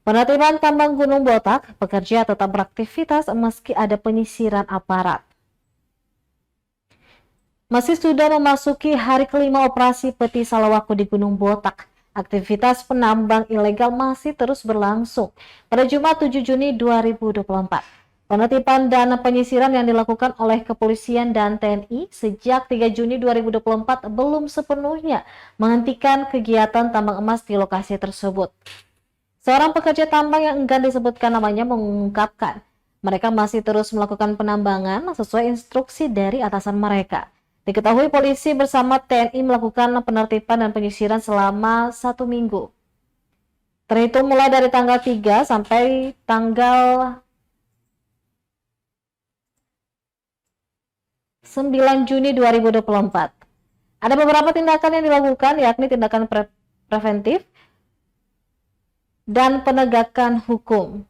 Penertiban tambang Gunung Botak, pekerja tetap beraktivitas meski ada penyisiran aparat. Meski sudah memasuki hari kelima operasi Peti Salawaku di Gunung Botak, aktivitas penambang ilegal masih terus berlangsung. Pada Jumat 7 Juni 2024, penertiban dan penyisiran yang dilakukan oleh kepolisian dan TNI sejak 3 Juni 2024 belum sepenuhnya menghentikan kegiatan tambang emas di lokasi tersebut. Seorang pekerja tambang yang enggan disebutkan namanya mengungkapkan, mereka masih terus melakukan penambangan sesuai instruksi dari atasan mereka. Diketahui polisi bersama TNI melakukan penertiban dan penyisiran selama 1 minggu. Terhitung mulai dari tanggal 3 sampai tanggal 9 Juni 2024. Ada beberapa tindakan yang dilakukan, yakni tindakan preventif dan penegakan hukum.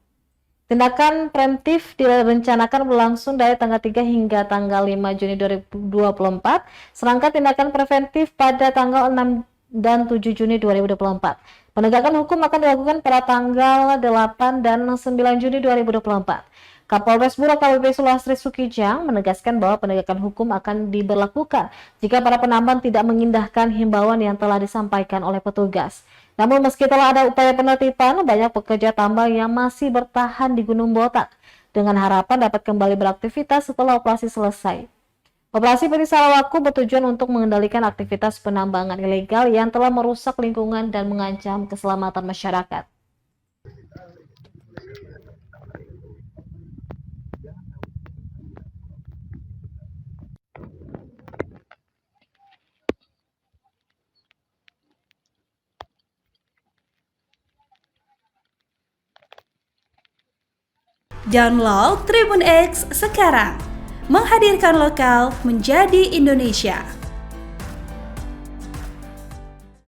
Tindakan preventif direncanakan berlangsung dari tanggal 3 hingga tanggal 5 Juni 2024, sedangkan tindakan preventif pada tanggal 6 dan 7 Juni 2024. Penegakan hukum akan dilakukan pada tanggal 8 dan 9 Juni 2024. Kapolres Bura KBP Sulastri Sukijang menegaskan bahwa penegakan hukum akan diberlakukan jika para penambang tidak mengindahkan himbauan yang telah disampaikan oleh petugas. Namun meski telah ada upaya penertiban, banyak pekerja tambang yang masih bertahan di Gunung Botak dengan harapan dapat kembali beraktivitas setelah operasi selesai. Operasi Peti Salawaku bertujuan untuk mengendalikan aktivitas penambangan ilegal yang telah merusak lingkungan dan mengancam keselamatan masyarakat. Download Tribun X sekarang, menghadirkan lokal menjadi Indonesia.